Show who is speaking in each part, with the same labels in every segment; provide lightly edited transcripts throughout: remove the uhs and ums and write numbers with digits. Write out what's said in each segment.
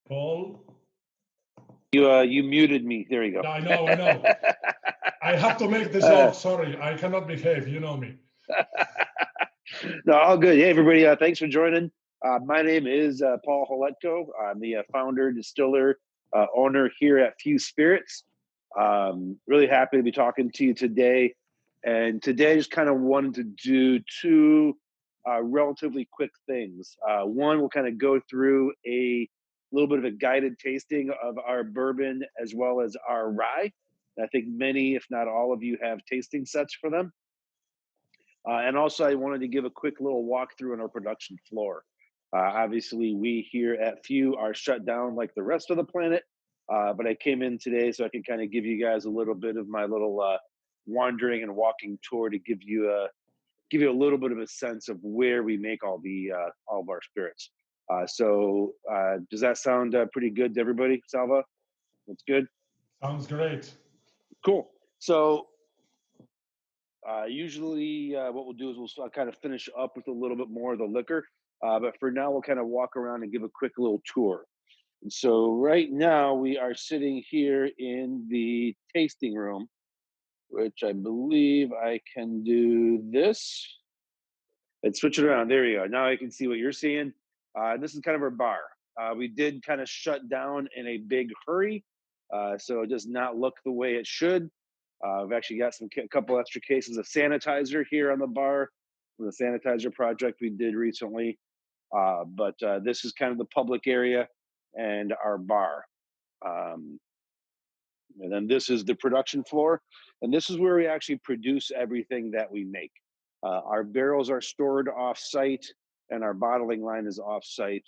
Speaker 1: Paul?
Speaker 2: You muted me. There you go.
Speaker 1: I know, I know. I have to make this off. Sorry, I cannot behave. You know me.
Speaker 2: No, all good. Hey, everybody. Thanks for joining. My name is Paul Hletko. I'm the founder, distiller, owner here at Few Spirits. Really happy to be talking to you today. And today I just kind of wanted to do two relatively quick things. One, we'll kind of go through a little bit of a guided tasting of our bourbon as well as our rye. I think many, if not all of you, have tasting sets for them. And also, I wanted to give a quick little walkthrough on our production floor. Obviously, we here at Few are shut down like the rest of the planet, but I came in today so I can kind of give you guys a little bit of my little wandering and walking tour to give you a little bit of a sense of where we make all of our spirits. So does that sound pretty good to everybody, Salva? That's good?
Speaker 1: Sounds great.
Speaker 2: Cool. So usually what we'll do is we'll kind of finish up with a little bit more of the liquor. But for now, we'll kind of walk around and give a quick little tour. And so right now we are sitting here in the tasting room, which I believe I can do this. And switch it around. There you go. Now I can see what you're seeing. This is kind of our bar. We did kind of shut down in a big hurry, so it does not look the way it should. We've actually got a couple extra cases of sanitizer here on the bar from the sanitizer project we did recently. But this is kind of the public area and our bar. And then this is the production floor. And this is where we actually produce everything that we make. Our barrels are stored off-site and our bottling line is off-site.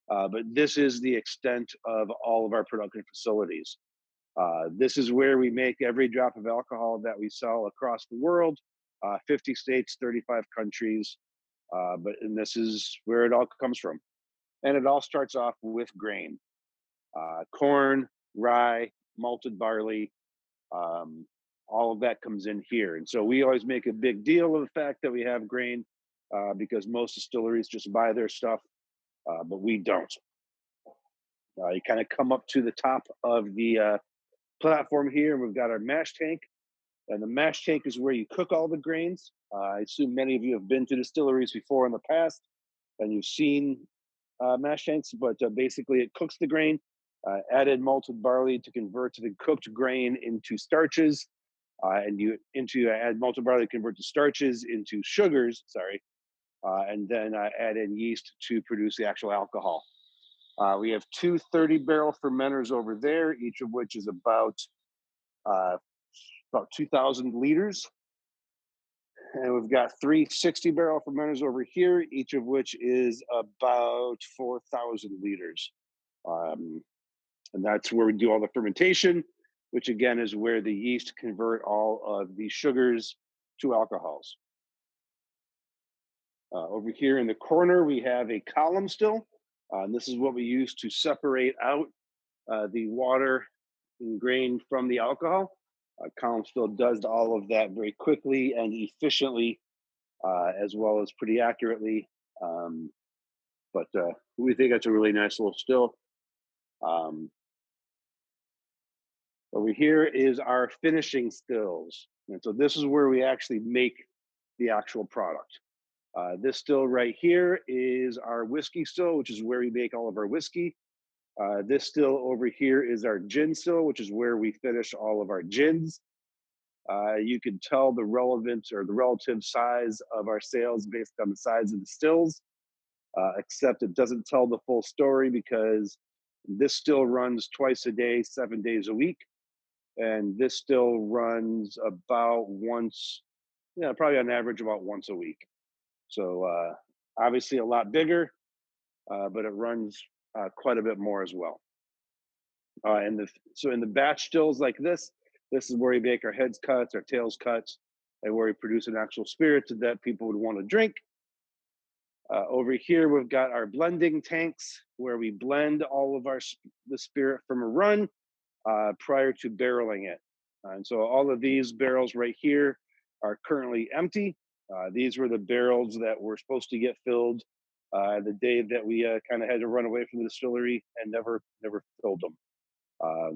Speaker 2: But this is the extent of all of our production facilities. This is where we make every drop of alcohol that we sell across the world, 50 states, 35 countries. And this is where it all comes from. And it all starts off with grain, corn, rye, malted barley, all of that comes in here. And so we always make a big deal of the fact that we have grain because most distilleries just buy their stuff, but we don't. You kind of come up to the top of the platform here. We've got our mash tank, and the mash tank is where you cook all the grains. I assume many of you have been to distilleries before in the past and you've seen mash tanks, but basically it cooks the grain, added malted barley to convert the cooked grain into starches, and you add malted barley to convert the starches into sugars, and then add in yeast to produce the actual alcohol. We have two 30-barrel fermenters over there, each of which is about 2,000 liters. And we've got three 60-barrel fermenters over here, each of which is about 4,000 liters. And that's where we do all the fermentation, which again is where the yeast convert all of the sugars to alcohols. Over here in the corner, we have a column still. And this is what we use to separate out the water and grain from the alcohol. Column still does all of that very quickly and efficiently, as well as pretty accurately. But we think that's a really nice little still. Over here is our finishing stills. And so this is where we actually make the actual product. This still right here is our whiskey still, which is where we make all of our whiskey. This still over here is our gin still, which is where we finish all of our gins. You can tell the relevance or the relative size of our sales based on the size of the stills, except it doesn't tell the full story because this still runs twice a day, 7 days a week. And this still runs about once, probably on average about once a week. So obviously a lot bigger, but it runs quite a bit more as well. So in the batch stills like this is where we make our heads cuts, our tails cuts, and where we produce an actual spirit that people would want to drink. Over here, we've got our blending tanks where we blend all of the spirit from a run prior to barreling it. And so all of these barrels right here are currently empty. These were the barrels that were supposed to get filled the day that we kind of had to run away from the distillery and never filled them.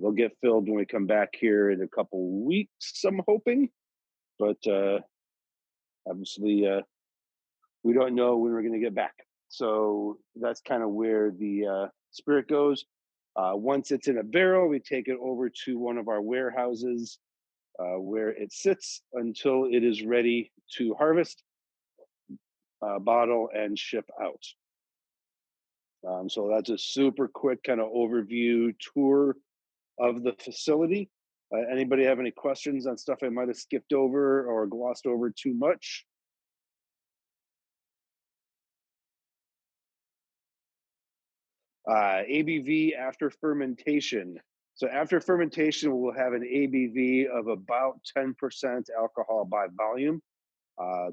Speaker 2: They'll get filled when we come back here in a couple weeks, I'm hoping. But obviously, we don't know when we're going to get back. So that's kind of where the spirit goes. Once it's in a barrel, we take it over to one of our warehouses where it sits until it is ready to harvest, bottle, and ship out. So that's a super quick kind of overview tour of the facility. Anybody have any questions on stuff I might have skipped over or glossed over too much? ABV after fermentation. So after fermentation, we'll have an ABV of about 10% alcohol by volume.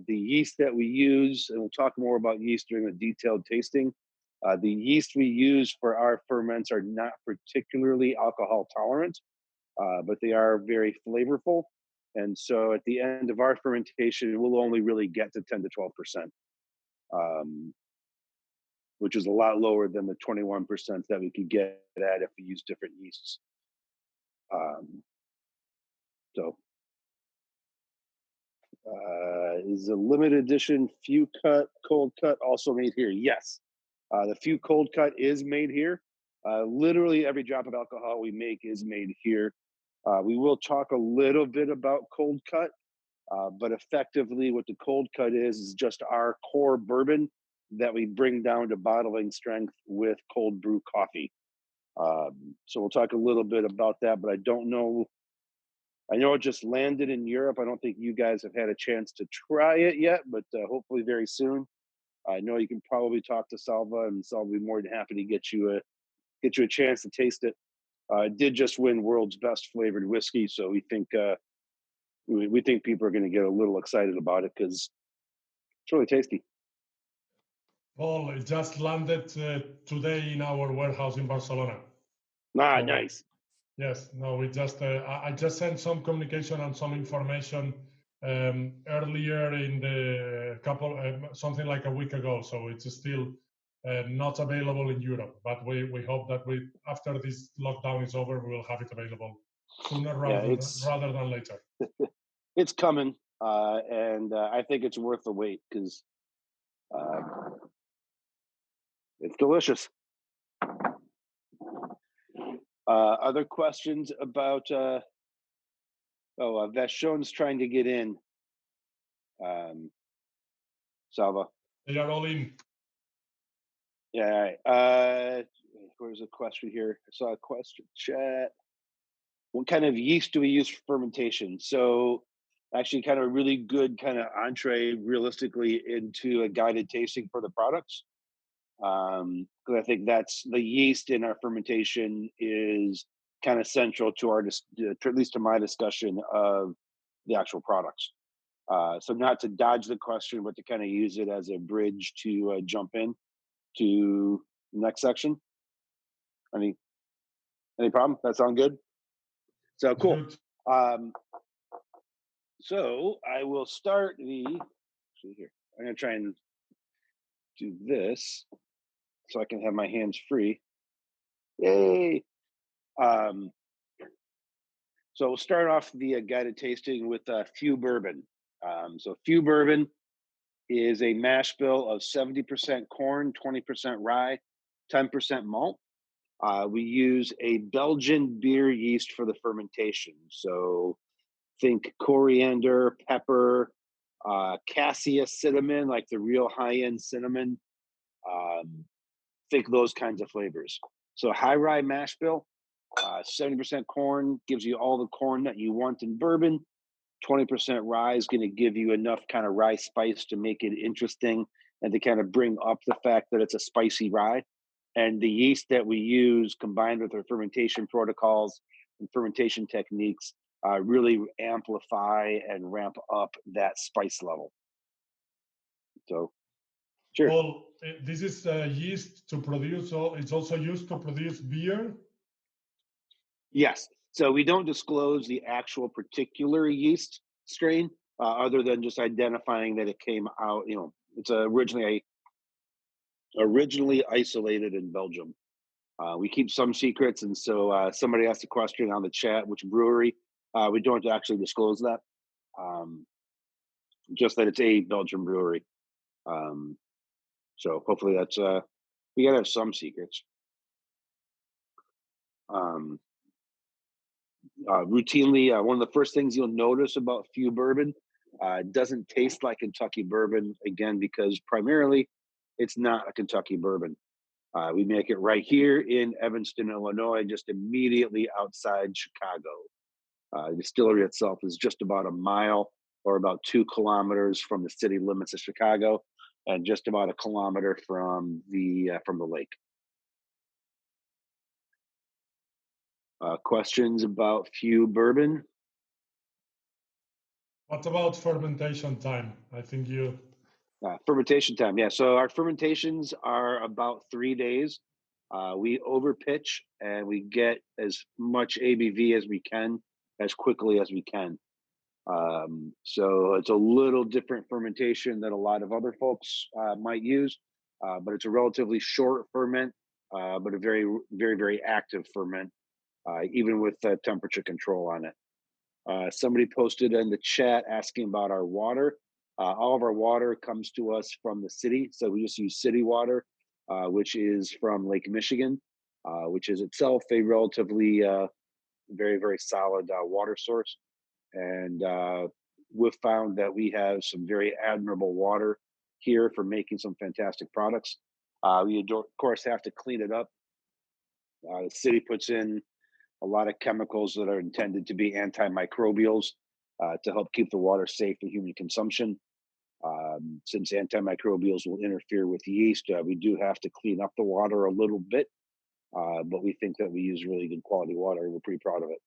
Speaker 2: The yeast that we use, and we'll talk more about yeast during the detailed tasting, the yeast we use for our ferments are not particularly alcohol tolerant, but they are very flavorful. And so at the end of our fermentation, we'll only really get to 10 to 12%, which is a lot lower than the 21% that we could get at if we use different yeasts. Is a limited edition few cut, cold cut also made here? Yes. The few cold cut is made here. Literally every drop of alcohol we make is made here. We will talk a little bit about cold cut, but effectively what the cold cut is just our core bourbon that we bring down to bottling strength with cold brew coffee. So we'll talk a little bit about that, but I don't know. I know it just landed in Europe. I don't think you guys have had a chance to try it yet, but hopefully very soon. I know you can probably talk to Salva, and Salva will be more than happy to get you a chance to taste it. It did just win world's best flavored whiskey, so we think we think people are going to get a little excited about it because it's really tasty.
Speaker 1: Paul, it just landed today in our warehouse in Barcelona.
Speaker 2: So, nice.
Speaker 1: Yes, no, we just I just sent some communication and some information earlier in the couple something like a week ago. So it's still not available in Europe, but we hope that after this lockdown is over, we will have it available sooner rather than later.
Speaker 2: It's coming, and I think it's worth the wait because it's delicious. Other questions about? Vashon's trying to get in. Salva.
Speaker 1: They are all in.
Speaker 2: Yeah. Where's a question here? I saw a question chat. What kind of yeast do we use for fermentation? So actually kind of a really good kind of entree realistically into a guided tasting for the products. Because I think that's the yeast in our fermentation is kind of central to our, at least to my discussion of the actual products. So not to dodge the question, but to kind of use it as a bridge to jump in to the next section. Any problem? That sound good? So cool. So I will start here. I'm gonna try and do this so I can have my hands free. Yay! So we'll start off the guided tasting with Few Bourbon. So Few Bourbon is a mash bill of 70% corn, 20% rye, 10% malt. We use a Belgian beer yeast for the fermentation. So think coriander, pepper, cassia cinnamon, like the real high-end cinnamon. Think those kinds of flavors. So high rye mash bill, 70% corn gives you all the corn that you want in bourbon. 20% rye is going to give you enough kind of rye spice to make it interesting and to kind of bring up the fact that it's a spicy rye. And the yeast that we use combined with our fermentation protocols and fermentation techniques really amplify and ramp up that spice level. So, sure.
Speaker 1: Well, this is yeast to produce, it's also used to produce beer?
Speaker 2: Yes. So we don't disclose the actual particular yeast strain, other than just identifying that it came out. It's originally isolated in Belgium. We keep some secrets, and so somebody asked a question on the chat, which brewery. We don't actually disclose that. Just that it's a Belgian brewery. So hopefully that's we gotta have some secrets. Routinely, one of the first things you'll notice about Few Bourbon, it doesn't taste like Kentucky bourbon, again, because primarily it's not a Kentucky bourbon. We make it right here in Evanston, Illinois, just immediately outside Chicago. The distillery itself is just about a mile or about 2 kilometers from the city limits of Chicago, and just about a kilometer from the lake. Questions about Few Bourbon?
Speaker 1: What about fermentation time? I think you.
Speaker 2: Fermentation time, yeah. So our fermentations are about 3 days. We overpitch and we get as much ABV as we can, as quickly as we can. So it's a little different fermentation than a lot of other folks might use, but it's a relatively short ferment, but a very, very, very active ferment, even with temperature control on it. Somebody posted in the chat asking about our water. All of our water comes to us from the city, so we just use city water, which is from Lake Michigan, which is itself a relatively very, very solid water source. And we've found that we have some very admirable water here for making some fantastic products. We, of course, have to clean it up. The city puts in a lot of chemicals that are intended to be antimicrobials to help keep the water safe for human consumption. Since antimicrobials will interfere with yeast, we do have to clean up the water a little bit, but we think that we use really good quality water. We're pretty proud of it.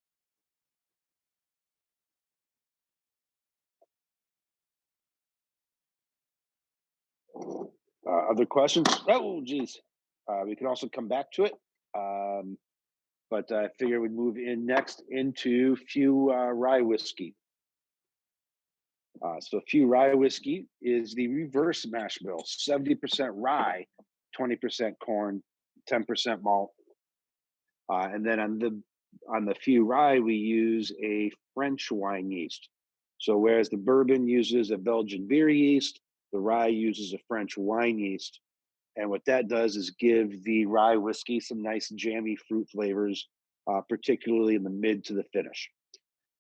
Speaker 2: Other questions? Oh, geez. We can also come back to it. But I figure we'd move in next into Few Rye Whiskey. So Few Rye Whiskey is the reverse mash bill, 70% rye, 20% corn, 10% malt. And then on the Few Rye, we use a French wine yeast. So whereas the bourbon uses a Belgian beer yeast, the rye uses a French wine yeast. And what that does is give the rye whiskey some nice jammy fruit flavors, particularly in the mid to the finish.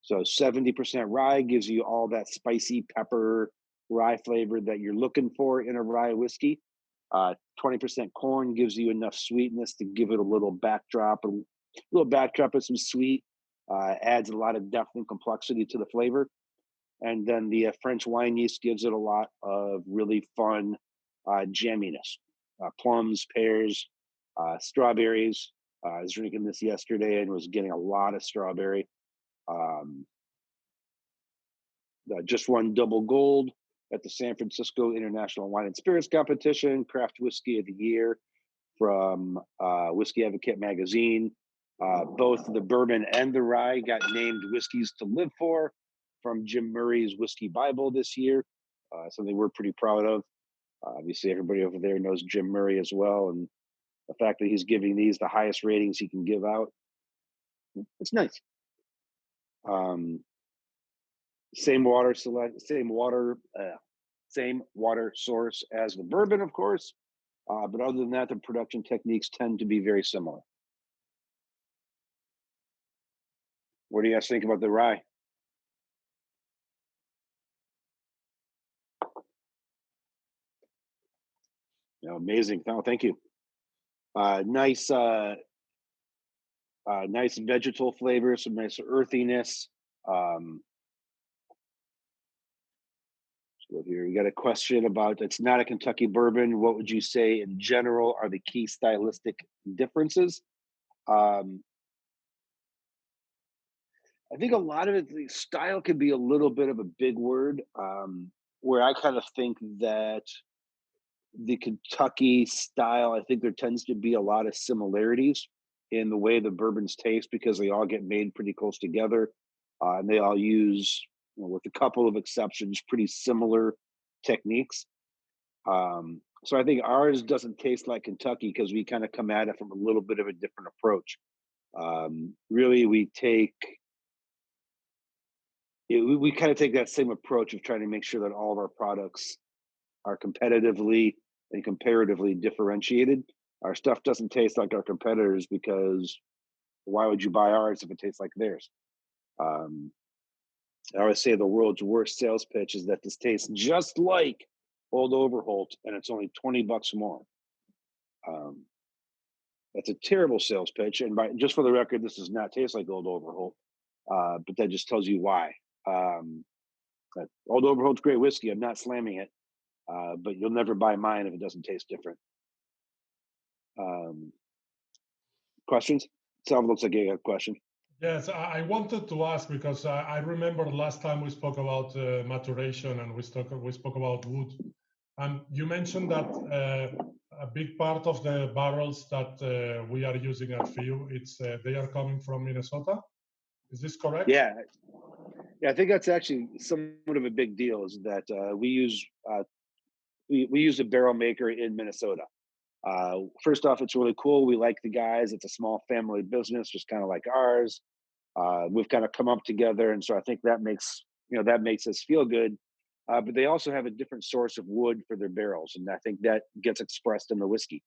Speaker 2: So 70% rye gives you all that spicy pepper rye flavor that you're looking for in a rye whiskey. 20% corn gives you enough sweetness to give it a little backdrop of some sweet, adds a lot of depth and complexity to the flavor. And then the French wine yeast gives it a lot of really fun jamminess. Plums, pears, strawberries. I was drinking this yesterday and was getting a lot of strawberry. Just won double gold at the San Francisco International Wine and Spirits Competition, Craft Whiskey of the Year from Whiskey Advocate magazine. Both the bourbon and the rye got named whiskeys to live for from Jim Murray's Whiskey Bible this year, something we're pretty proud of. Obviously, everybody over there knows Jim Murray as well, and the fact that he's giving these the highest ratings he can give out, it's nice. Same water source as the bourbon, of course, but other than that, the production techniques tend to be very similar. What do you guys think about the rye? Amazing. No, thank you. Nice vegetal flavor, some nice earthiness. So here we got a question about, it's not a Kentucky bourbon. What would you say in general are the key stylistic differences? I think a lot of it, the style can be a little bit of a big word, where I kind of think that the Kentucky style, I think there tends to be a lot of similarities in the way the bourbons taste because they all get made pretty close together, and they all use with a couple of exceptions, pretty similar techniques. So I think ours doesn't taste like Kentucky because we kind of come at it from a little bit of a different approach. Really, we kind of take that same approach of trying to make sure that all of our products are competitively and comparatively differentiated. Our stuff doesn't taste like our competitors because why would you buy ours if it tastes like theirs? Um, I always say the world's worst sales pitch is that this tastes just like Old Overholt and it's only $20 more. Um, that's a terrible sales pitch. And just for the record, this does not taste like Old Overholt, but that just tells you why. Um, Old Overholt's great whiskey. I'm not slamming it, but you'll never buy mine if it doesn't taste different. Um, Questions? Sounds looks like you got a question.
Speaker 1: Yes, I wanted to ask because I remember last time we spoke about maturation and we spoke about wood, and you mentioned that a big part of the barrels that we are using at Few, they are coming from Minnesota. Is this correct?
Speaker 2: Yeah, I think that's actually somewhat of a big deal. Is that we use a barrel maker in Minnesota. First off, it's really cool. We like the guys. It's a small family business, just kind of like ours. We've kind of come up together, and so I think that makes us feel good. But they also have a different source of wood for their barrels, and I think that gets expressed in the whiskey.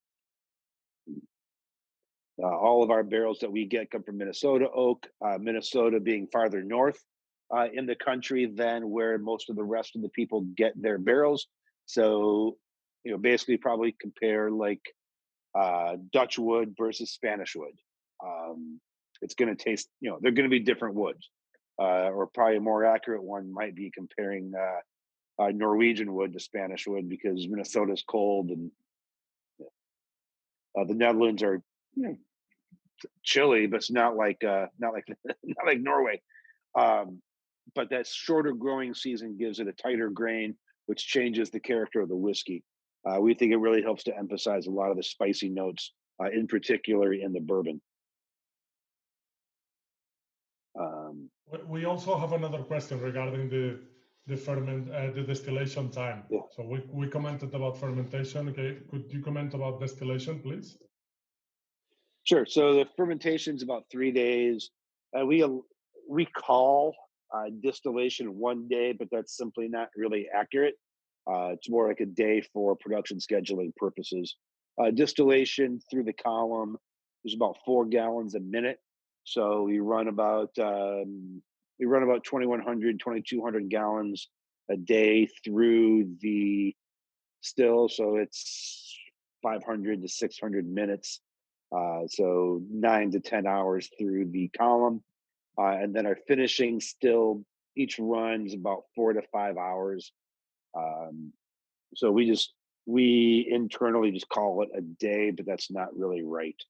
Speaker 2: All of our barrels that we get come from Minnesota oak. Minnesota being farther north in the country than where most of the rest of the people get their barrels. So, basically, probably compare like Dutch wood versus Spanish wood. It's going to taste, they're going to be different woods. Or probably a more accurate one might be comparing Norwegian wood to Spanish wood because Minnesota's cold and the Netherlands are chilly, but it's not like not like Norway. But that shorter growing season gives it a tighter grain, which changes the character of the whiskey. We think it really helps to emphasize a lot of the spicy notes, in particular in the bourbon.
Speaker 1: We also have another question regarding the distillation time.
Speaker 2: Yeah.
Speaker 1: So we commented about fermentation. Okay, could you comment about distillation, please?
Speaker 2: Sure. So the fermentation is about 3 days. We call distillation 1 day, but that's simply not really accurate. It's more like a day for production scheduling purposes. Distillation through the column is about 4 gallons a minute. So we run about 2,100, 2,200 gallons a day through the still. So it's 500 to 600 minutes. So 9 to 10 hours through the column. And then our finishing still, each run is about 4 to 5 hours. So we internally just call it a day, but that's not really right.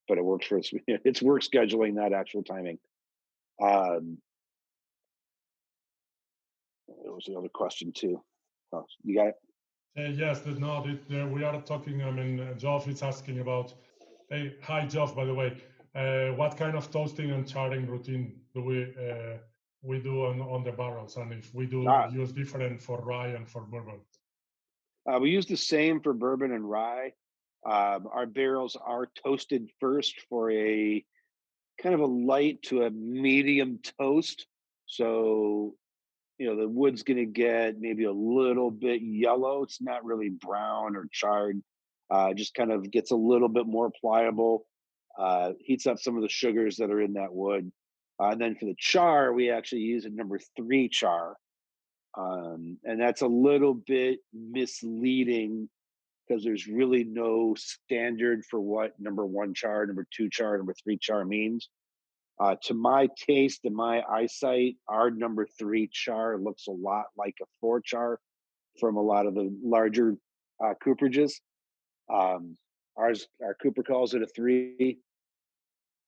Speaker 2: But it works for us. It's work scheduling, not actual timing. There was another question too. Oh, you got it?
Speaker 1: Yes, we are talking. I mean, Geoff is asking about. Hey, hi, Geoff. By the way, what kind of toasting and charring routine do we do on the barrels, and if we do use different for rye and for bourbon?
Speaker 2: We use the same for bourbon and rye. Our barrels are toasted first for a kind of a light to a medium toast. So, the wood's going to get maybe a little bit yellow. It's not really brown or charred. Just kind of gets a little bit more pliable. Heats up some of the sugars that are in that wood. And then for the char, we actually use a number 3 char. And that's a little bit misleading because there's really no standard for what number 1 char, number 2 char, number 3 char means. To my taste and my eyesight, our number 3 char looks a lot like a 4 char from a lot of the larger cooperages. Our cooper calls it a 3.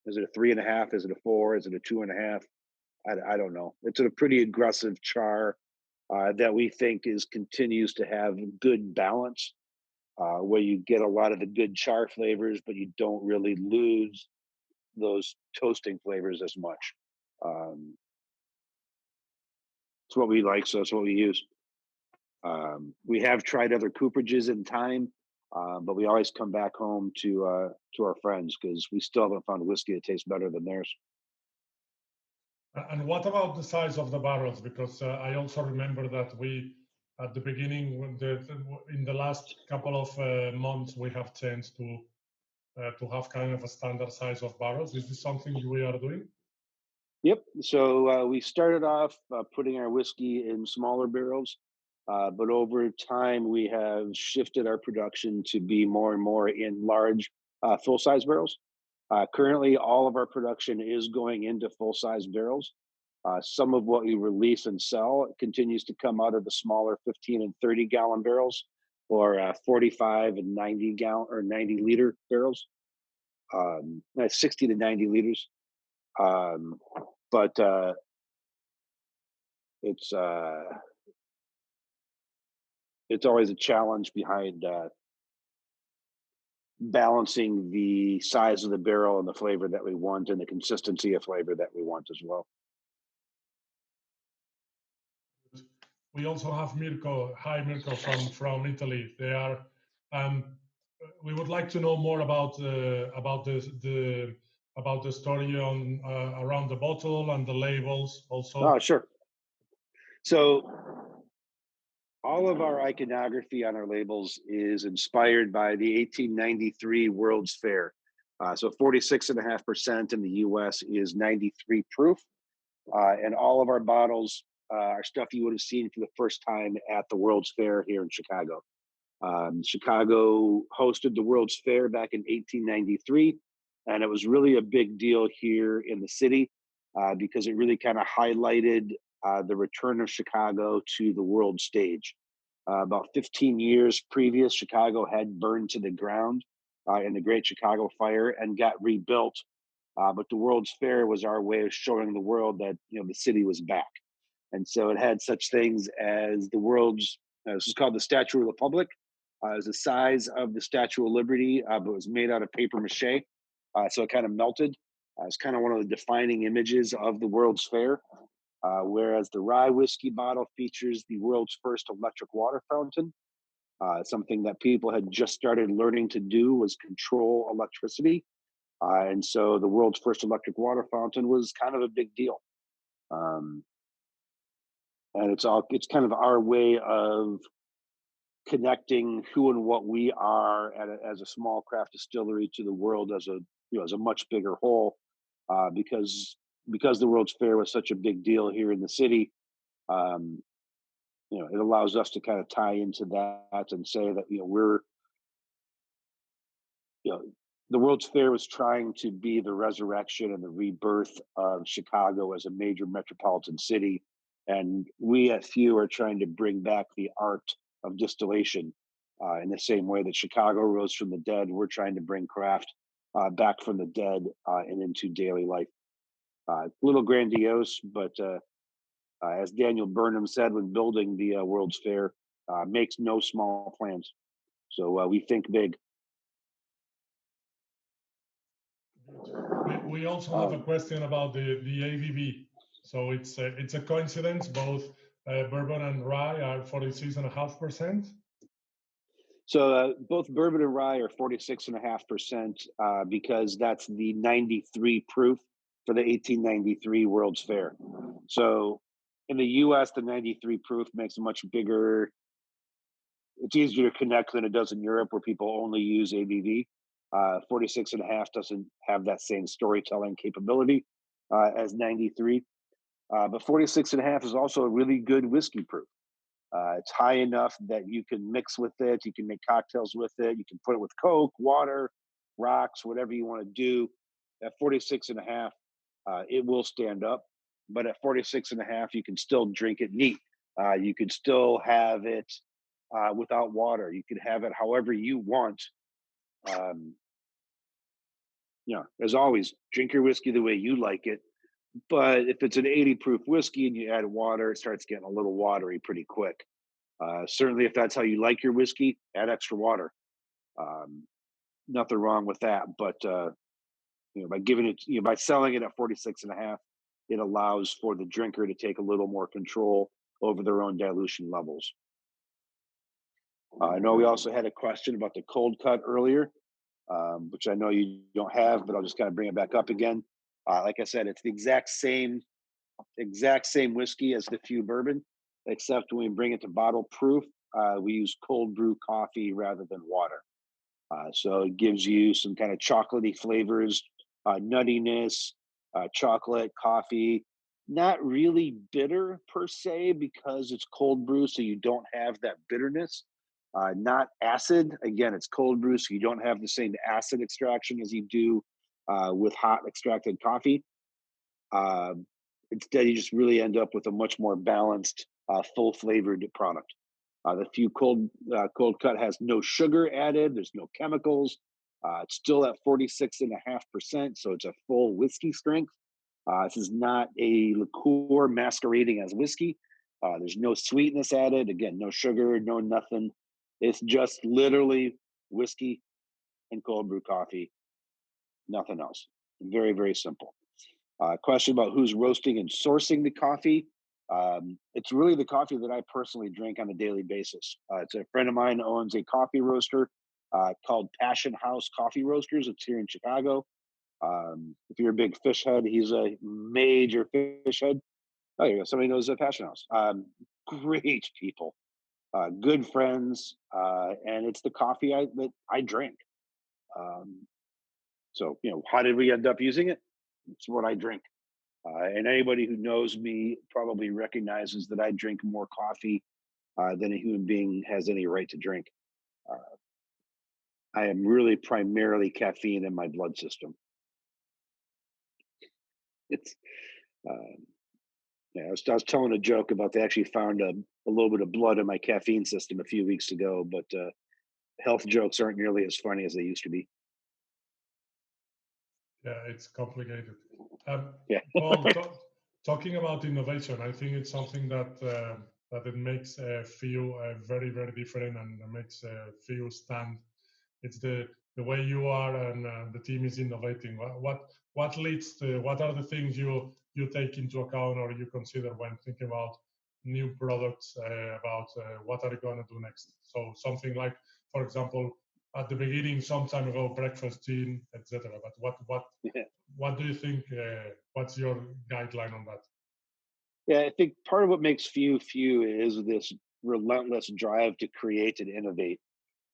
Speaker 2: Is it a 3.5? Is it a 4? Is it a 2.5? I don't know. It's a pretty aggressive char that we think continues to have good balance, where you get a lot of the good char flavors, but you don't really lose those toasting flavors as much. Um, it's what we like, so it's what we use. We have tried other cooperages in time, but we always come back home to our friends because we still haven't found whiskey that tastes better than theirs.
Speaker 1: And what about the size of the barrels? Because I also remember that we, at the beginning, in the last couple of months, we have changed to have kind of a standard size of barrels. Is this something we are doing?
Speaker 2: Yep. So we started off putting our whiskey in smaller barrels, but over time we have shifted our production to be more and more in large, full size barrels. Currently, all of our production is going into full size barrels. Some of what we release and sell continues to come out of the smaller 15 and 30 gallon barrels, or 45 and 90 gallon or 90-liter barrels, 60 to 90 liters. Um, but it's uh, it's always a challenge behind balancing the size of the barrel and the flavor that we want and the consistency of flavor that we want as well.
Speaker 1: We also have Mirko. Hi, Mirko from Italy. They are. Um, we would like to know more about the story on around the bottle and the labels
Speaker 2: Oh,
Speaker 1: also.
Speaker 2: sure. So all of our iconography on our labels is inspired by the 1893 World's Fair. So 46.5% in the US is 93 proof. And all of our bottles are stuff you would have seen for the first time at the World's Fair here in Chicago. Chicago hosted the World's Fair back in 1893, and it was really a big deal here in the city because it really kind of highlighted the return of Chicago to the world stage. About 15 years previous, Chicago had burned to the ground in the Great Chicago Fire and got rebuilt. But the World's Fair was our way of showing the world that the city was back, and so it had such things as the world's. This is called the Statue of the Republic. It was the size of the Statue of Liberty, but it was made out of paper mache, so it kind of melted. It's kind of one of the defining images of the World's Fair. Whereas the rye whiskey bottle features the world's first electric water fountain, something that people had just started learning to do was control electricity. And so the world's first electric water fountain was kind of a big deal. Um, and it's kind of our way of connecting who and what we are as a small craft distillery to the world as a as a much bigger whole, because the World's Fair was such a big deal here in the city. Um, it allows us to kind of tie into that and say that we're you know the World's Fair was trying to be the resurrection and the rebirth of Chicago as a major metropolitan city, and we at Few are trying to bring back the art of distillation in the same way that Chicago rose from the dead. We're trying to bring craft back from the dead and into daily life. A little grandiose, but as Daniel Burnham said when building the World's Fair, makes no small plans. So we think big.
Speaker 1: We also have a question about the ABV. So it's a coincidence. Both bourbon and rye are 46.5%.
Speaker 2: So both bourbon and rye are 46.5% because that's the 93 proof for the 1893 World's Fair. So in the US, the 93 proof makes a much bigger. It's easier to connect than it does in Europe, where people only use ABV. 46.5 doesn't have that same storytelling capability as 93. But 46.5 is also a really good whiskey proof. It's high enough that you can mix with it. You can make cocktails with it. You can put it with Coke, water, rocks, whatever you want to do. At 46.5, it will stand up. But at 46.5, you can still drink it neat. You could still have it without water. You could have it however you want. Um, as always, drink your whiskey the way you like it. But if it's an 80 proof whiskey and you add water, it starts getting a little watery pretty quick. Certainly, if that's how you like your whiskey, add extra water. Um, Nothing wrong with that. But by giving it, by selling it at 46.5, it allows for the drinker to take a little more control over their own dilution levels. I know we also had a question about the cold cut earlier, which I know you don't have, but I'll just kind of bring it back up again. Like I said, it's the exact same whiskey as the Few bourbon, except when we bring it to bottle proof, we use cold brew coffee rather than water. So it gives you some kind of chocolatey flavors, nuttiness, chocolate, coffee. Not really bitter per se because it's cold brew, so you don't have that bitterness. Not acid. Again, it's cold brew, so you don't have the same acid extraction as you do with hot extracted coffee. Uh, Instead, you just really end up with a much more balanced, full flavored product. The Few cold cut has no sugar added. There's no chemicals. It's still at 46.5%, so it's a full whiskey strength. This is not a liqueur masquerading as whiskey. There's no sweetness added. Again, no sugar, no nothing. It's just literally whiskey and cold brew coffee, nothing else. Very, very simple. Question about who's roasting and sourcing the coffee. It's really the coffee that I personally drink on a daily basis. It's a friend of mine owns a coffee roaster called Passion House Coffee Roasters. It's here in Chicago. If you're a big fish head, he's a major fish head. Oh, you go. Somebody knows a Passion House. Great people, good friends, and it's the coffee that I drink. Um, so, how did we end up using it? It's what I drink. And anybody who knows me probably recognizes that I drink more coffee than a human being has any right to drink. Uh, I am really primarily caffeine in my blood system. It's uh, yeah. I was telling a joke about they actually found a little bit of blood in my caffeine system a few weeks ago, but health jokes aren't nearly as funny as they used to be.
Speaker 1: Yeah, it's complicated.
Speaker 2: Yeah.
Speaker 1: Paul, talking about innovation, I think it's something that it makes Few very, very different and makes Few stand. It's the way you are and the team is innovating. What leads to what are the things you take into account or you consider when thinking about new products about what are you going to do next? So something like, for example, at the beginning, some time ago, breakfast gin, etc. But what do you think? What's your guideline on that?
Speaker 2: Yeah, I think part of what makes Few is this relentless drive to create and innovate.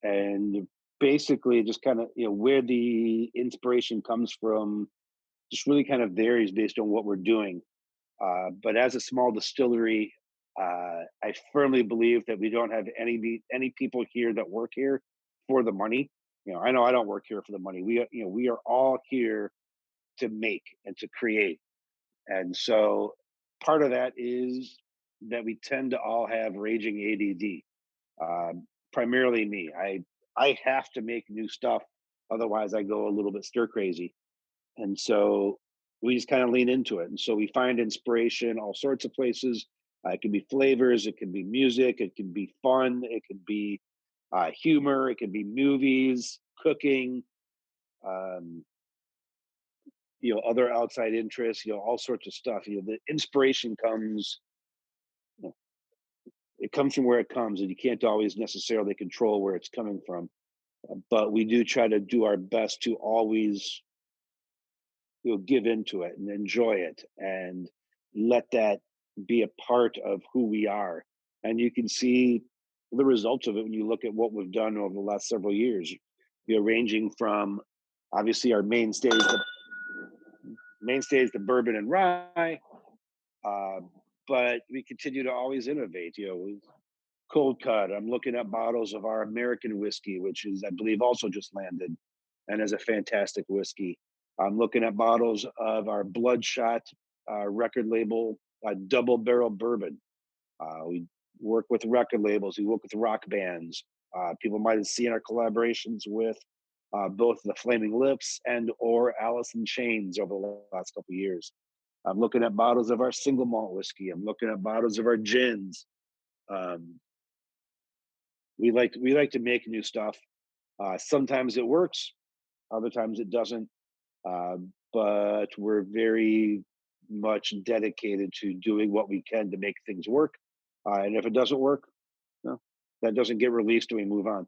Speaker 2: And basically just kind of, where the inspiration comes from just really kind of varies based on what we're doing. But as a small distillery, I firmly believe that we don't have any people here that work here for the money. I know I don't work here for the money. We are all here to make and to create. And so part of that is that we tend to all have raging ADD. Primarily me. I have to make new stuff, otherwise I go a little bit stir crazy. And so we just kind of lean into it. And so we find inspiration all sorts of places. It can be flavors, it can be music, it can be fun, it can be humor, it can be movies, cooking, um, other outside interests, all sorts of stuff. The inspiration comes, you know, it comes from where it comes, and you can't always necessarily control where it's coming from. But we do try to do our best to always give into it and enjoy it and let that be a part of who we are. And you can see the results of it when you look at what we've done over the last several years, ranging from obviously our mainstays the bourbon and rye, uh, but we continue to always innovate. Cold cut. I'm looking at bottles of our American whiskey, which is, I believe, also just landed and is a fantastic whiskey. I'm looking at bottles of our Bloodshot record label double barrel bourbon. We work with record labels. We work with rock bands. People might have seen our collaborations with both the Flaming Lips and or Alice in Chains over the last couple of years. I'm looking at bottles of our single malt whiskey. I'm looking at bottles of our gins. Um, we like to make new stuff. Sometimes it works, other times it doesn't. But we're very much dedicated to doing what we can to make things work. And if it doesn't work, no, that doesn't get released and we move on.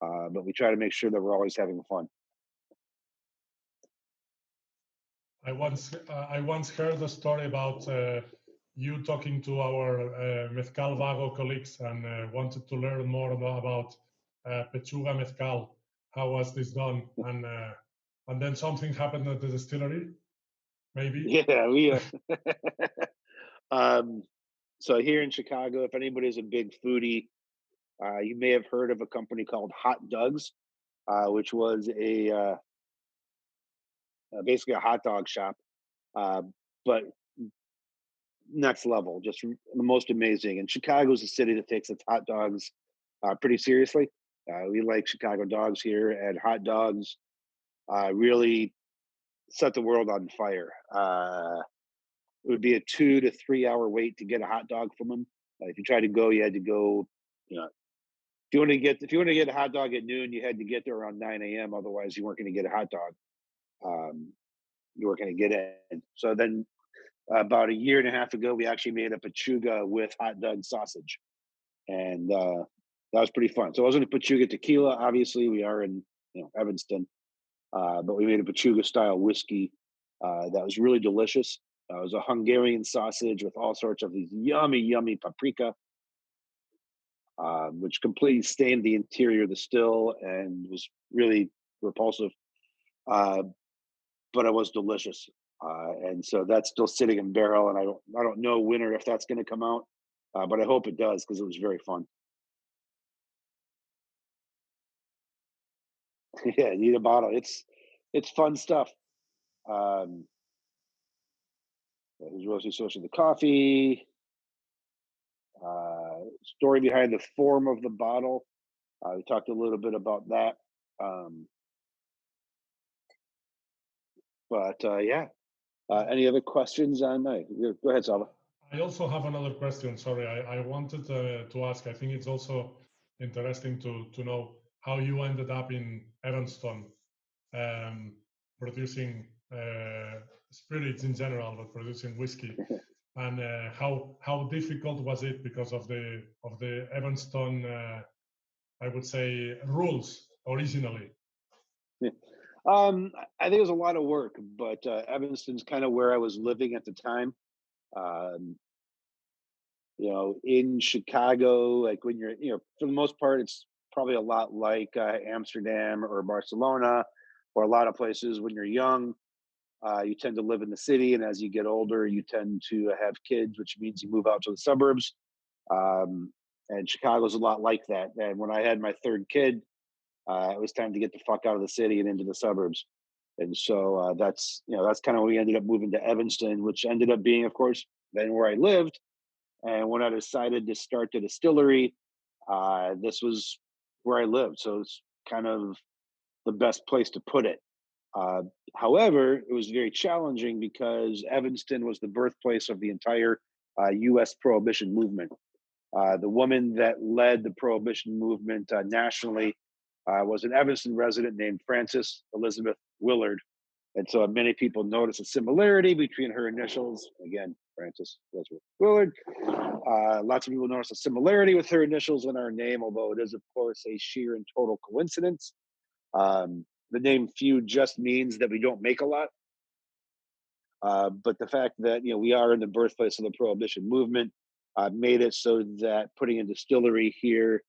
Speaker 2: But we try to make sure that we're always having fun.
Speaker 1: I once heard a story about you talking to our Mezcal Vago colleagues and wanted to learn more about Pechuga Mezcal. How was this done? And then something happened at the distillery, maybe?
Speaker 2: Yeah, we. So here in Chicago, if anybody's a big foodie, you may have heard of a company called Hot Doug's, which was basically a hot dog shop, but next level, just the most amazing. And Chicago is a city that takes its hot dogs pretty seriously. We like Chicago dogs here, and hot dogs really set the world on fire. It would be a 2 to 3 hour wait to get a hot dog from them. If you tried to go, you had to go. You know, if you want to get a hot dog at noon, you had to get there around 9 a.m. Otherwise, you weren't going to get a hot dog. You weren't going to get in. So then, about a year and a half ago, we actually made a Pechuga with hot dog sausage, and that was pretty fun. So it wasn't a Pechuga tequila. Obviously, we are in Evanston, but we made a Pechuga style whiskey that was really delicious. It was a Hungarian sausage with all sorts of these yummy paprika, which completely stained the interior of the still and was really repulsive. But it was delicious. And so that's still sitting in barrel, and I don't know when or if that's going to come out, but I hope it does because it was very fun. Yeah, you need a bottle. It's fun stuff. Who's roasting social the coffee? Story behind the form of the bottle. We talked a little bit about that. But yeah. Any other questions on that? Go ahead, Salva.
Speaker 1: I also have another question. Sorry, I wanted to ask. I think it's also interesting to know how you ended up in Evanston, producing spirits in general, but producing whiskey. And how difficult was it because of the Evanston, I would say, rules originally?
Speaker 2: Yeah. I think it was a lot of work, but Evanston's kind of where I was living at the time. Um, in Chicago, like when you're, for the most part, it's probably a lot like Amsterdam or Barcelona or a lot of places when you're young. You tend to live in the city, and as you get older, you tend to have kids, which means you move out to the suburbs. And Chicago's a lot like that. And when I had my third kid, it was time to get the fuck out of the city and into the suburbs. And so that's kind of when we ended up moving to Evanston, which ended up being, of course, then where I lived. And when I decided to start the distillery, this was where I lived. So it's kind of the best place to put it. However, it was very challenging because Evanston was the birthplace of the entire U.S. Prohibition movement. The woman that led the Prohibition movement nationally was an Evanston resident named Frances Elizabeth Willard. And so many people notice a similarity between her initials. Again, Frances Elizabeth Willard. Lots of people notice a similarity with her initials and our name, although it is, of course, a sheer and total coincidence. The name Feud just means that we don't make a lot. But the fact that we are in the birthplace of the Prohibition movement made it so that putting a distillery here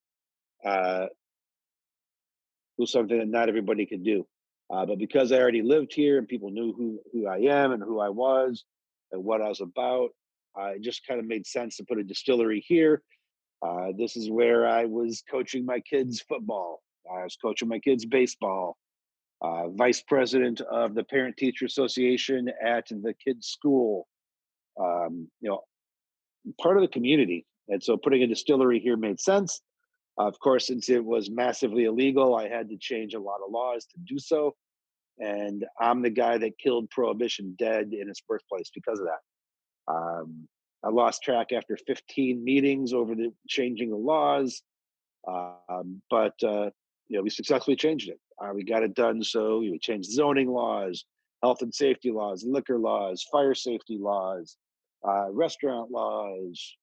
Speaker 2: was something that not everybody could do. But because I already lived here and people knew who I am and who I was and what I was about, it just kind of made sense to put a distillery here. This is where I was coaching my kids football. I was coaching my kids baseball. Vice president of the Parent Teacher Association at the kids' school. Part of the community. And so putting a distillery here made sense. Of course, since it was massively illegal, I had to change a lot of laws to do so. And I'm the guy that killed Prohibition dead in its birthplace because of that. I lost track after 15 meetings over the changing the laws. But we successfully changed it. We got it done. So we changed zoning laws, health and safety laws, liquor laws, fire safety laws, restaurant laws,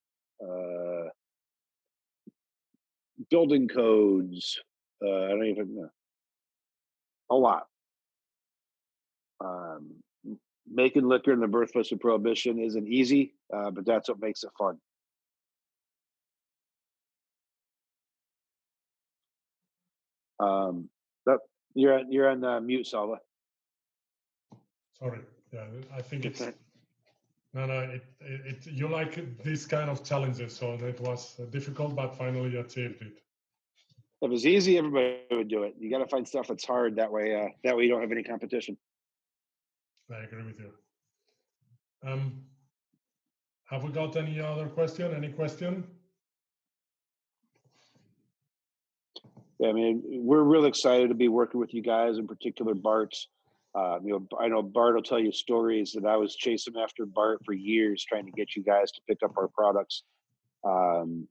Speaker 2: building codes. I don't even know. A lot. Making liquor in the birthplace of Prohibition isn't easy, but that's what makes it fun. But you're on mute, Salva.
Speaker 1: Sorry. Yeah, I think it's no. You like this kind of challenges, so it was difficult, but finally you achieved it.
Speaker 2: If it was easy, everybody would do it. You got to find stuff that's hard. That way you don't have any competition.
Speaker 1: I agree with you. Have we got any other question? Any question?
Speaker 2: Yeah, I mean, we're really excited to be working with you guys, in particular Bart. I know Bart will tell you stories that I was chasing after Bart for years, trying to get you guys to pick up our products, and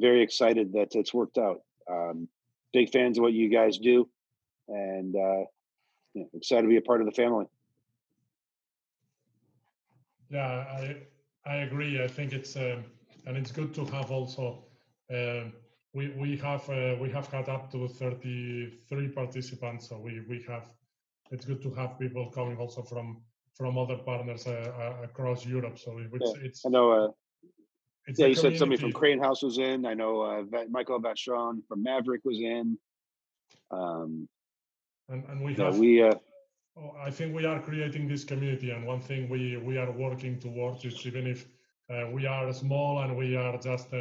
Speaker 2: very excited that it's worked out. Big fans of what you guys do, and excited to be a part of the family.
Speaker 1: Yeah, I agree. I think it's and it's good to have also. We have had up to 33 participants, so we have. It's good to have people coming also from other partners across Europe. So it's.
Speaker 2: I know.
Speaker 1: It's
Speaker 2: you said somebody from Crane House was in. I know Michael Vachon from Maverick was in.
Speaker 1: And we have. I think we are creating this community, and one thing we are working towards is, even if we are small and we are just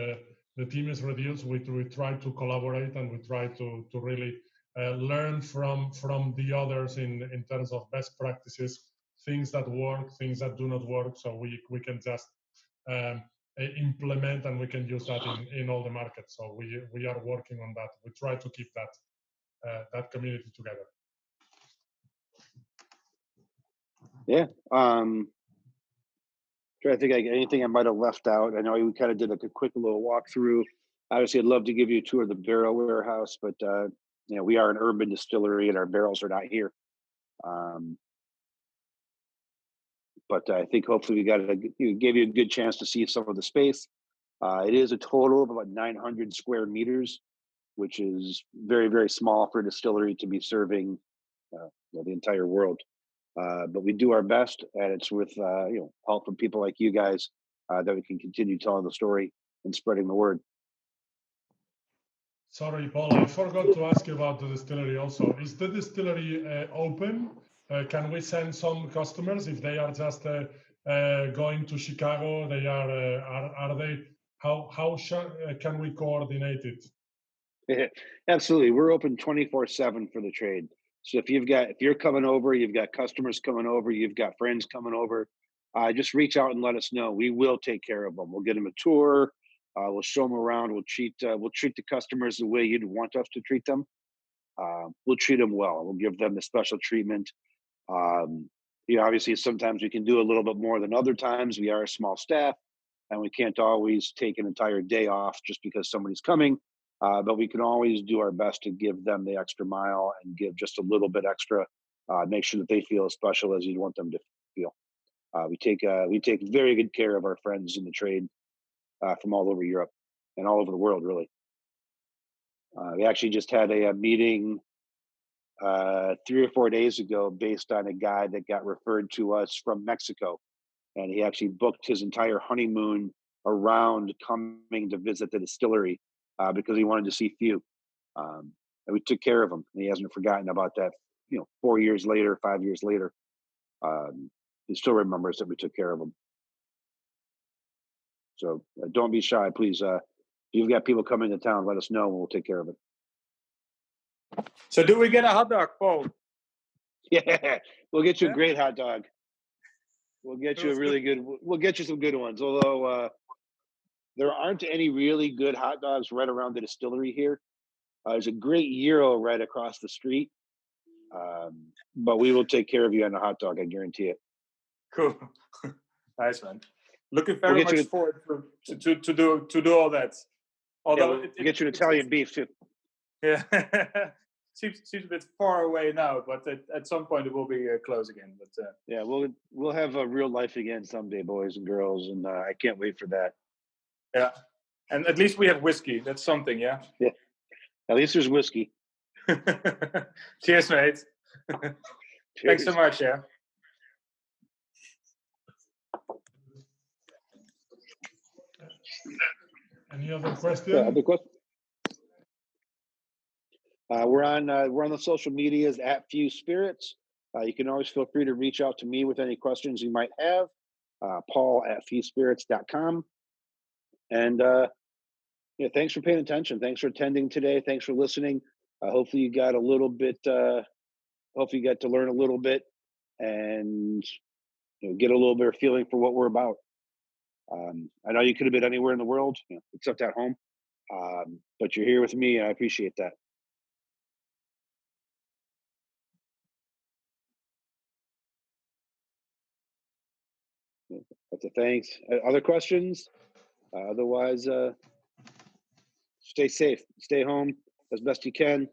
Speaker 1: the team is reduced, we try to collaborate, and we try to really learn from the others in terms of best practices, things that work, things that do not work, so we can just implement, and we can use that in all the markets. So we are working on that. We try to keep that community together.
Speaker 2: Yeah. Trying to think anything I might have left out. I know we kind of did a quick little walkthrough. Obviously, I'd love to give you a tour of the barrel warehouse, but we are an urban distillery, and our barrels are not here. But I think hopefully we gave you a good chance to see some of the space. It is a total of about 900 square meters, which is very, very small for a distillery to be serving the entire world. But we do our best, and it's with help from people like you guys that we can continue telling the story and spreading the word.
Speaker 1: Sorry, Paul, I forgot to ask you about the distillery also. Is the distillery open? Can we send some customers if they are just going to Chicago? They are they? How can we coordinate it?
Speaker 2: Absolutely, we're open 24/7 for the trade. So if you're coming over, you've got customers coming over, you've got friends coming over, just reach out and let us know. We will take care of them. We'll get them a tour. We'll show them around. We'll treat the customers the way you'd want us to treat them. We'll treat them well. We'll give them the special treatment. Obviously, sometimes we can do a little bit more than other times. We are a small staff, and we can't always take an entire day off just because somebody's coming. But we can always do our best to give them the extra mile and give just a little bit extra, make sure that they feel as special as you'd want them to feel. We take very good care of our friends in the trade from all over Europe and all over the world, really. We actually just had a meeting 3 or 4 days ago based on a guy that got referred to us from Mexico, and he actually booked his entire honeymoon around coming to visit the distillery. Because he wanted to see Few, and we took care of him. And he hasn't forgotten about that. 4 years later, 5 years later, he still remembers that we took care of him. So don't be shy, please. If you've got people coming to town, let us know, and we'll take care of it.
Speaker 3: So, do we get a hot dog, Paul?
Speaker 2: Yeah, we'll get you a great hot dog. We'll get you We'll get you some good ones. Although. There aren't any really good hot dogs right around the distillery here. There's a great gyro right across the street, but we will take care of you on a hot dog. I guarantee it.
Speaker 3: Cool, nice, man. Looking very much forward to do all that. Although
Speaker 2: we'll get you an Italian beef too.
Speaker 3: Yeah, seems a bit far away now, but at some point it will be close again. But
Speaker 2: yeah, we'll have a real life again someday, boys and girls, and I can't wait for that.
Speaker 3: Yeah, and at least we have whiskey. That's something, yeah.
Speaker 2: Yeah, at least there's whiskey.
Speaker 3: Cheers, mate. Thanks so much. Yeah.
Speaker 1: Any other questions?
Speaker 2: Yeah, other question? We're on the social medias at Few Spirits. You can always feel free to reach out to me with any questions you might have. Paul@fewspirits.com. And yeah, thanks for paying attention. Thanks for attending today. Thanks for listening. Hopefully you got a little bit. Hopefully you got to learn a little bit and get a little bit of feeling for what we're about. I know you could have been anywhere in the world, except at home, but you're here with me, and I appreciate that. That's a thanks. Other questions? Otherwise, stay safe, stay home as best you can.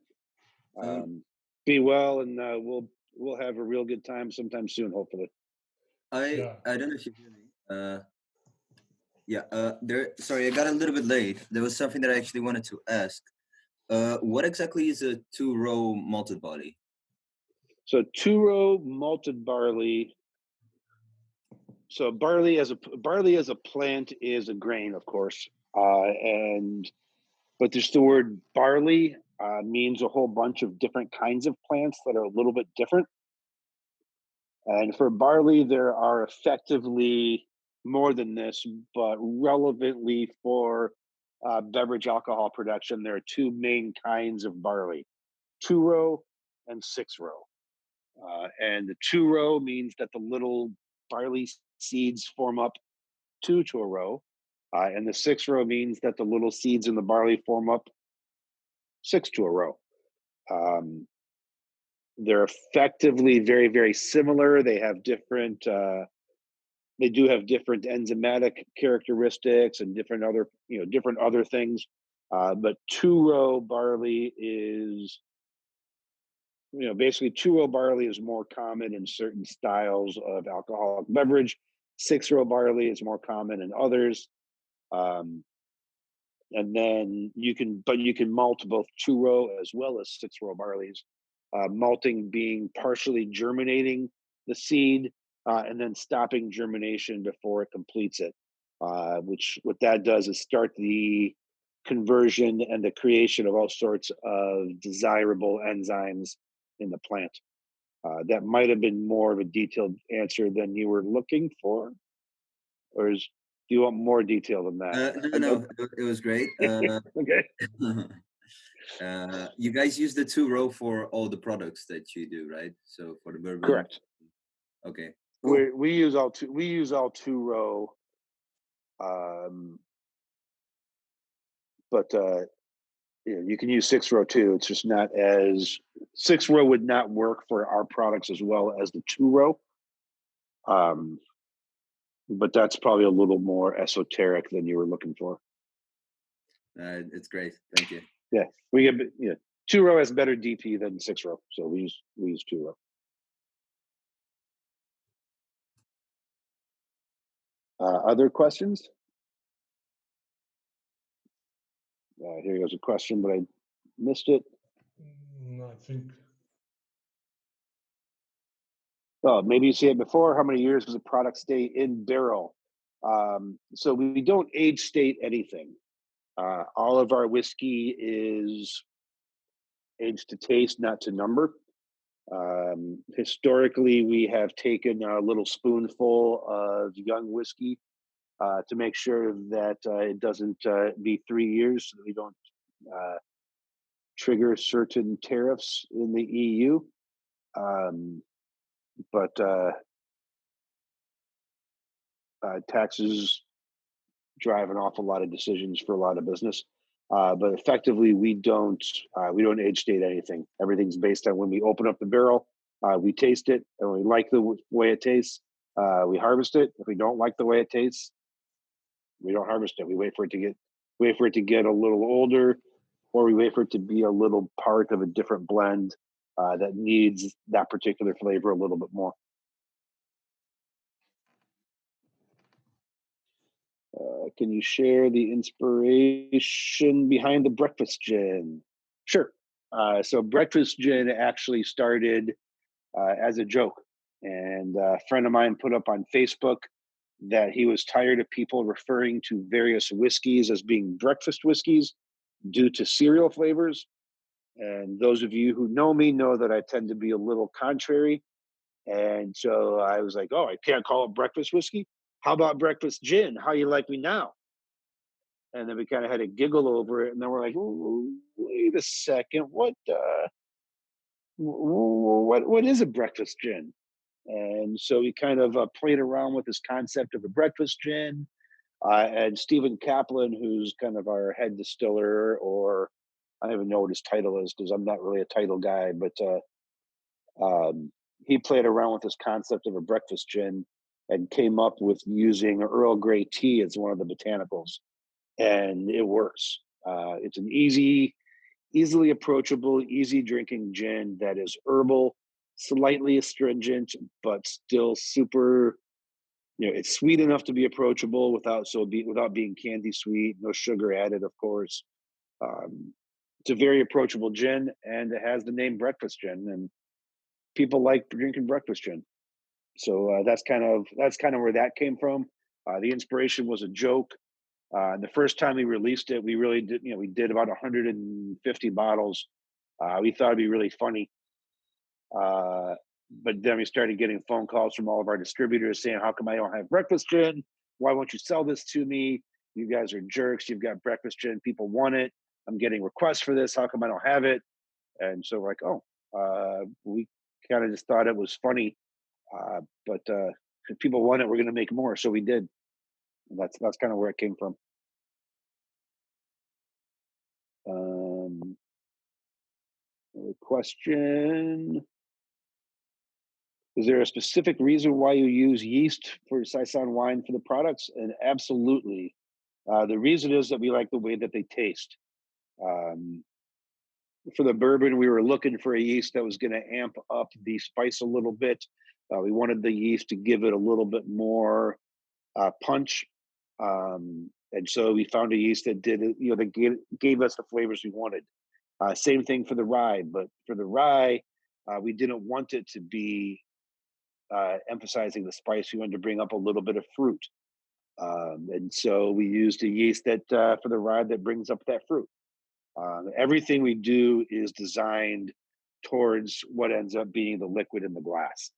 Speaker 2: Be well, and we'll have a real good time sometime soon, hopefully.
Speaker 4: I don't know if you hear me. Sorry, I got a little bit late. There was something that I actually wanted to ask. What exactly is a two-row malted barley? So
Speaker 2: two-row malted barley. So barley as a plant is a grain, of course, but just the word barley means a whole bunch of different kinds of plants that are a little bit different. And for barley, there are effectively more than this, but relevantly for beverage alcohol production, there are two main kinds of barley: two-row and six-row. And the two-row means that the little barley seeds form up two to a row, and the six-row means that the little seeds in the barley form up six to a row. They're effectively very, very similar. They have different. They do have different enzymatic characteristics and different other things. But two-row barley is, basically two-row barley is more common in certain styles of alcoholic beverage. Six-row barley is more common in others. And then you can malt both two-row as well as six-row barleys. Malting being partially germinating the seed and then stopping germination before it completes it. What that does is start the conversion and the creation of all sorts of desirable enzymes in the plant. That might have been more of a detailed answer than you were looking for, or do you want more detail than that?
Speaker 4: No, it was great.
Speaker 2: Okay.
Speaker 4: You guys use the two-row for all the products that you do, right? So for the bourbon.
Speaker 2: Correct.
Speaker 4: Okay. Cool.
Speaker 2: We use all two-row, but you can use six-row too. It's just not as six-row would not work for our products as well as the two-row. But that's probably a little more esoteric than you were looking for.
Speaker 4: It's great. Thank you.
Speaker 2: Yeah, we get two-row has better DP than six-row, so we use two-row. Other questions? Here goes a question, but I missed it.
Speaker 1: No, I think.
Speaker 2: Oh, maybe you see it before. How many years does a product stay in barrel? So we don't age state anything. All of our whiskey is aged to taste, not to number. Historically, we have taken a little spoonful of young whiskey to make sure that it doesn't be 3 years, so that we don't trigger certain tariffs in the EU. But taxes drive an awful lot of decisions for a lot of business. But effectively, we don't age state anything. Everything's based on when we open up the barrel, we taste it, and we like the way it tastes, we harvest it. If we don't like the way it tastes, we don't harvest it. We wait for it to get a little older, or we wait for it to be a little part of a different blend that needs that particular flavor a little bit more. Can you share the inspiration behind the breakfast gin? Sure. So breakfast gin actually started as a joke. And a friend of mine put up on Facebook that he was tired of people referring to various whiskeys as being breakfast whiskeys due to cereal flavors. And those of you who know me know that I tend to be a little contrary. And so I was like, oh, I can't call it breakfast whiskey. How about breakfast gin? How you like me now? And then we kind of had a giggle over it. And then we're like, wait a second, what is a breakfast gin? And so we kind of played around with this concept of a breakfast gin. And Stephen Kaplan, who's kind of our head distiller, or I don't even know what his title is because I'm not really a title guy, but he played around with this concept of a breakfast gin and came up with using Earl Grey tea as one of the botanicals. And it works. It's an easily approachable, easy drinking gin that is herbal, slightly astringent, but still super, it's sweet enough to be approachable without being candy sweet, no sugar added, of course. It's a very approachable gin, and it has the name breakfast gin, and people like drinking breakfast gin. So that's kind of where that came from. The inspiration was a joke. The first time we released it, we really did, we did about 150 bottles. We thought it'd be really funny. But then we started getting phone calls from all of our distributors saying, how come I don't have breakfast gin? Why won't you sell this to me? You guys are jerks. You've got breakfast gin. People want it. I'm getting requests for this. How come I don't have it? And so we're like, we kind of just thought it was funny. But if people want it, we're going to make more. So we did. And that's kind of where it came from. Another question. Is there a specific reason why you use yeast for Saison wine for the products? And absolutely. The reason is that we like the way that they taste. For the bourbon, we were looking for a yeast that was going to amp up the spice a little bit. We wanted the yeast to give it a little bit more punch. And so we found a yeast that did, that gave us the flavors we wanted. Same thing for the rye, but for the rye, we didn't want it to be emphasizing the spice. We wanted to bring up a little bit of fruit. And so we used a yeast that for the rye that brings up that fruit. Everything we do is designed towards what ends up being the liquid in the glass.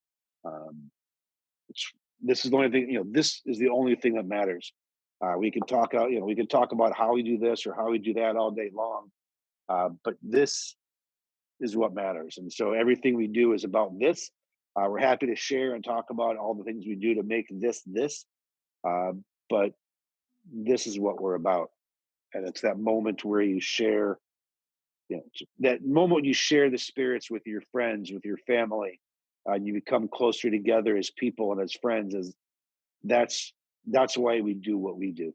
Speaker 2: This is the only thing, this is the only thing that matters. We can talk out, we can talk about how we do this or how we do that all day long. But this is what matters. And so everything we do is about this. We're happy to share and talk about all the things we do to make this. But this is what we're about. And it's that moment where you share, that moment when you share the spirits with your friends, with your family, you become closer together as people and as friends. That's why we do what we do.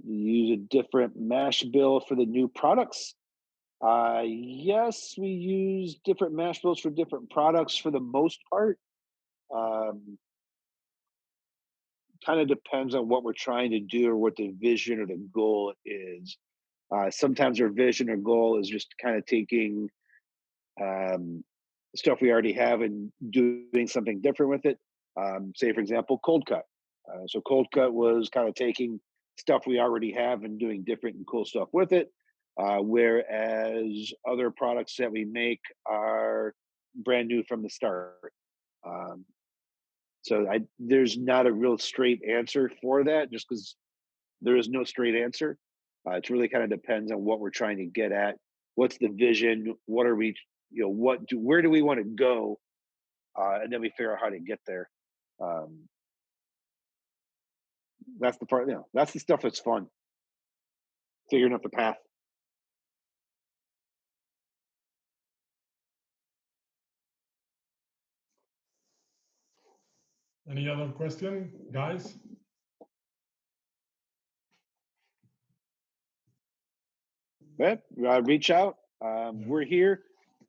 Speaker 2: You use a different mash bill for the new products. Yes, we use different mash bills for different products for the most part. Kind of depends on what we're trying to do or what the vision or the goal is. Sometimes our vision or goal is just kind of taking stuff we already have and doing something different with it. Say, for example, cold cut. So cold cut was kind of taking stuff we already have and doing different and cool stuff with it. Whereas other products that we make are brand new from the start. So there's not a real straight answer for that, just because there is no straight answer. It really kind of depends on what we're trying to get at. What's the vision? What are we, where do we want to go? And then we figure out how to get there. That's the part, that's the stuff that's fun. Figuring out the path.
Speaker 1: Any other question, guys?
Speaker 2: reach out. We're here.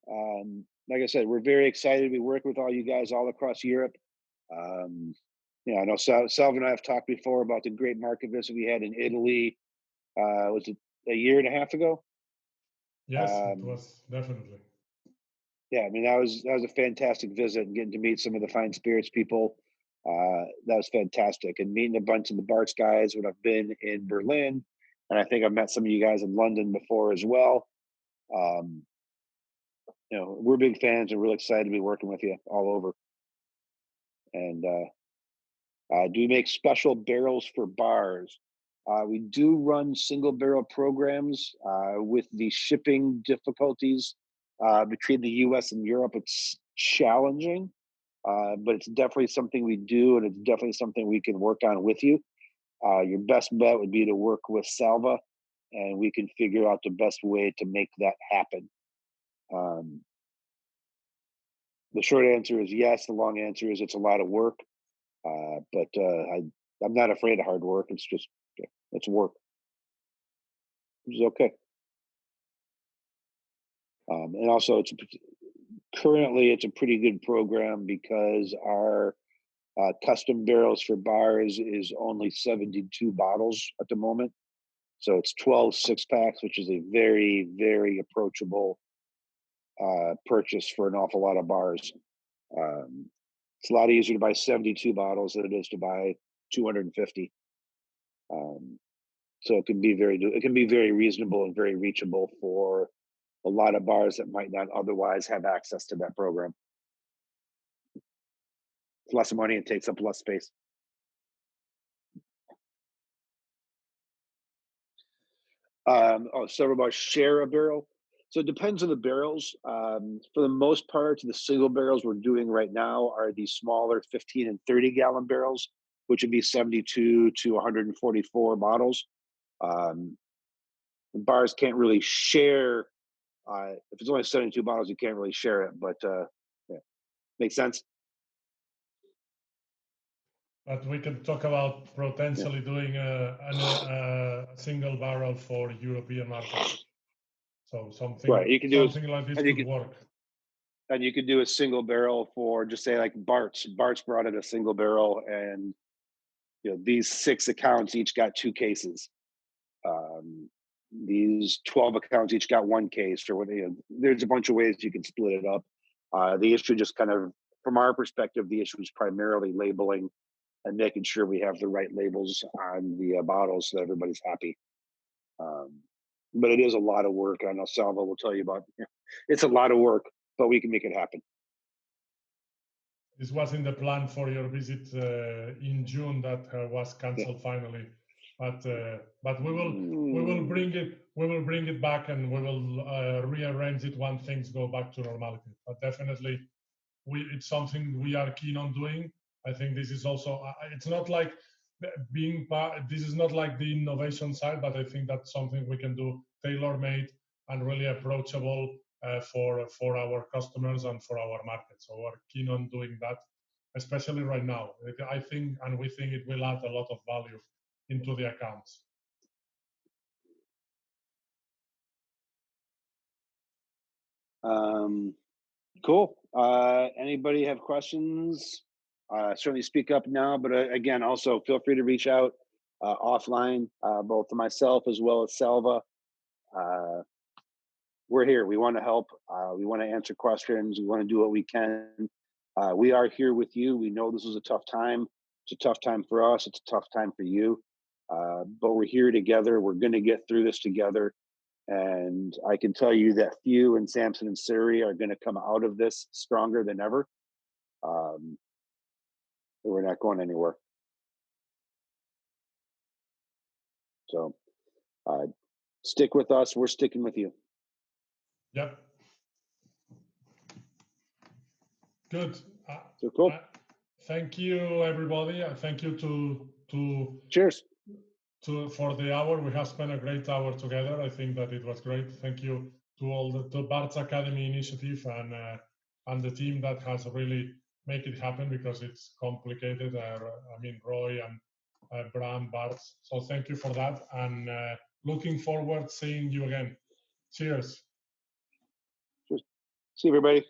Speaker 2: Like I said, we're very excited to be working with all you guys all across Europe. I know Salva and I have talked before about the great market visit we had in Italy. Was it a year and a half ago?
Speaker 1: Yes, it was definitely.
Speaker 2: Yeah, I mean that was a fantastic visit, and getting to meet some of the fine spirits people. That was fantastic, and meeting a bunch of the Bart's guys when I've been in Berlin, and I think I've met some of you guys in London before as well. We're big fans and really excited to be working with you all over. And do we make special barrels for bars? We do run single barrel programs with the shipping difficulties between the US and Europe. It's challenging, but it's definitely something we do, and it's definitely something we can work on with you. Your best bet would be to work with Salva, and we can figure out the best way to make that happen. The short answer is yes. The long answer is it's a lot of work, but I'm not afraid of hard work. It's just it's work. It's okay. And also, currently it's a pretty good program because our custom barrels for bars is only 72 bottles at the moment. So it's 12 6-packs, which is a very, very approachable purchase for an awful lot of bars. It's a lot easier to buy 72 bottles than it is to buy 250. So it can be very reasonable and very reachable for a lot of bars that might not otherwise have access to that program. It's less money and takes up less space. Several bars share a barrel. So it depends on the barrels. For the most part, the single barrels we're doing right now are the smaller 15 and 30 gallon barrels, which would be 72 to 144 bottles. Bars can't really share. If it's only 72 bottles, you can't really share it, but yeah. Makes sense?
Speaker 1: But we can talk about potentially doing a single barrel for European markets. So something,
Speaker 2: right. You can do
Speaker 1: something like this could work.
Speaker 2: And you could do a single barrel for, just say, like Bart's. Bart's brought in a single barrel, and these 6 accounts each got 2 cases. These 12 accounts each got 1 case, or there's a bunch of ways you can split it up. The issue, just kind of from our perspective, the issue is primarily labeling and making sure we have the right labels on the bottles so that everybody's happy. But it is a lot of work. I know Salva will tell you about. It's a lot of work, but we can make it happen.
Speaker 1: This was in the plan for your visit in June that was cancelled finally. But we will bring it back, and we will rearrange it when things go back to normality. But definitely, it's something we are keen on doing. I think this is also, it's not like this is not like the innovation side, but I think that's something we can do tailor-made and really approachable for our customers and for our market. So we're keen on doing that, especially right now. I think, and we think it will add a lot of value into the accounts.
Speaker 2: Cool. Anybody have questions? Certainly speak up now, but again, also feel free to reach out offline, both to myself as well as Salva. We're here. We want to help. We want to answer questions. We want to do what we can. We are here with you. We know this is a tough time. It's a tough time for us. It's a tough time for you. But we're here together. We're going to get through this together. And I can tell you that you and Samson&Surrey are going to come out of this stronger than ever. We're not going anywhere. So stick with us. We're sticking with you.
Speaker 1: Yep. Good.
Speaker 2: So cool.
Speaker 1: Thank you, everybody. Thank you to
Speaker 2: cheers.
Speaker 1: For the hour. We have spent a great hour together. I think that it was great. Thank you to all the Bart's Academy initiative and the team that has really make it happen, because it's complicated. I mean, Roy and Bram, Bart. So thank you for that, and looking forward to seeing you again. Cheers.
Speaker 2: See you, everybody.